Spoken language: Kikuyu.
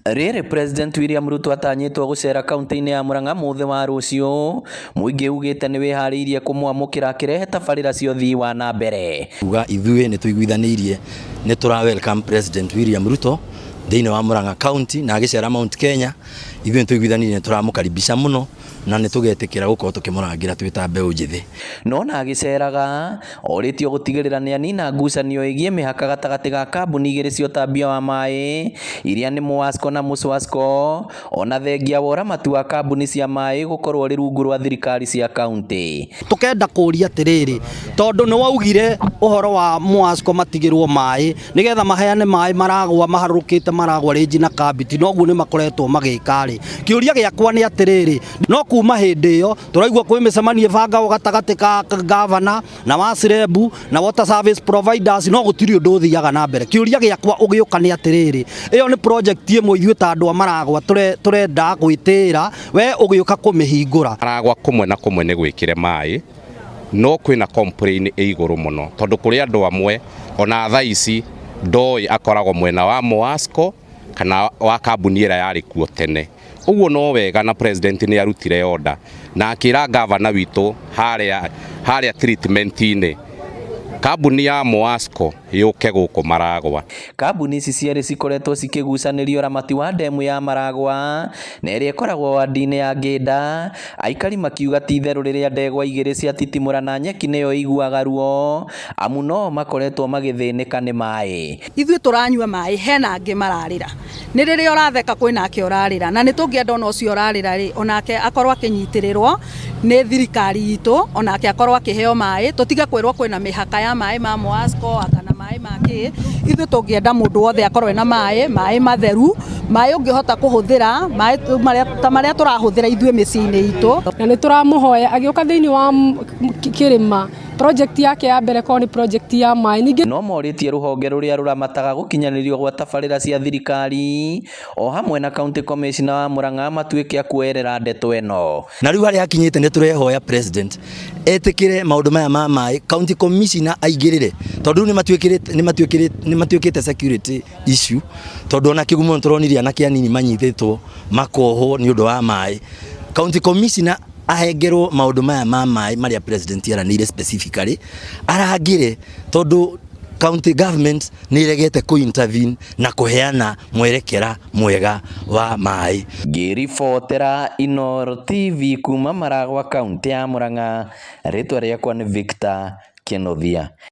Rĩrĩ President William Ruto atanyĩtwo gũcera kaunti-inĩ ya Murang'a mũthĩ wa rũciũ, mũingĩ ugĩte nĩ wĩharĩirie kũmwamũkĩra akĩrehe tabarĩra cia ũthii wa na mbere. Uga ithuĩ nĩ tũiguithanĩirie nĩ tũra welcome President William Ruto thĩinĩ wa Murang'a County na agĩcera Mount Kenya. Ithuĩ nĩ tũiguithanĩirie nĩ tũramũkaribisha mũno na nĩ tũgetĩkĩra gũkorwo tũkĩmũrangĩra twĩ ta mbeũ njĩthĩ. No na agĩceraga orĩtio gũtigĩrĩra nĩ anina ngucanio ĩgiĩ mĩhaka gatagatĩ ga kambuni igĩrĩ cia ũtambia wa maĩ iria nĩ Muasco na Muswasco, ona thengia wa ũramati wa kambuni cia maĩ gũkorwo rĩ rungu rwa thirikari cia kaunti. Tũkenda kũria atĩrĩrĩ, tondũ nĩ waugire ũhoro wa Muasco matigĩrwo maĩ nĩgetha maheane maĩ maragwa maharũrũkĩte maragwa Rĩnji na Kabiti, noguo nĩ makoretwo magĩkarĩ. Kĩũria gĩakwa nĩ atĩrĩrĩ, no kuma hĩndĩ ĩyo tũraigua kwĩ mĩcemanio ĩbangagwo gatagatĩ ka gavana na wa Cirebu na water service providers, no gũtirĩ ũndũ ũthiaga na mbere. Kĩũria gĩakwa ũgĩũka nĩ atĩrĩrĩ, ĩyo nĩ project ĩmwe ithuĩ ta andũ a Maragwa tũrenda gwĩtĩĩra, we ũgĩũka kũmĩhingũra. Maragwa kũmwe na kũmwe nĩ gwĩkĩre maĩ, no kwĩna complain igũrũ mũno, tondũ kũrĩ andũ amwe ona thaa ici ndoĩ akoragwo mwena wa Muasco kana wa kambuni ĩrĩa yarĩ kuo tene. Ũguo no wega na president nĩ arutire order na akĩra gavana witũ harĩa treatment-inĩ kambuni ya Muasco yũke gũkũ Maragwa. Kambuni ici cierĩ cikoretwo cikĩgucanĩrio ũramati wa ndemu ya Maragwa na ĩrĩa ĩkoragwo wadi-inĩ ya Ngĩnda. Aikari makiuga ti itherũ rĩrĩa ndegwa igĩrĩ cia titimũra na nyeki nĩyo iguaga ruo, amu no makoretwo magĩthĩnĩka nĩ maĩ. Ithuĩ tũranyua maĩ, hena angĩ mararĩra. Nĩ rĩrĩa ũratheka kwĩna ake ũrarĩra, na nĩ tũngĩenda ona ũcio ũrarĩra rĩ, onake akorwo akĩnyitĩrĩrwo nĩ thirikari itũ, onake akorwo akĩheo maĩ, tũtige kwĩrwo kwĩna mĩhaka ya maĩ ma Muasco kana maĩ mangĩ. Ithuĩ tũngĩenda mũndũ wothe akorwo ena maĩ matheru, maĩ ũngĩhota kũhũthĩra, maĩ ta marĩa tũrahũthĩra ithuĩ mĩciĩ-inĩ itũ. Na nĩ tũramũhoya agĩũka thĩinĩ wa kĩrĩma project yake ya mbere ko ni project ya maĩ. Ningĩ no morĩtie rũhonge rũrĩa rũramataga gũkinyanĩrio gwa tabarĩra cia thirikari o hamwe na county commissioner wa Murang'a matuĩke a kuerera ndeto ĩno. Na rĩu harĩa akinyĩte nĩ tũrehoya president etĩkĩre maũndũ maya ma maĩ, county commissioner aingĩrĩre, tondũ nĩ matuĩkĩte security issue, tondũ ona kĩgumo tũronirie anake anini manyitĩtwo makohwo nĩ ũndũ wa maĩ. County commissioner ahengerwo maũndũ maya ma maĩ marĩa president aranĩire specifically arangĩre, tondũ county government nĩ iregete kũ-intervene na kũheana mwerekera mwega wa maĩ. Ngĩribotera Inooro TV kuma Maragwa kaunti ya Murang'a, rĩtwa rĩakwa nĩ Victor Kenothia.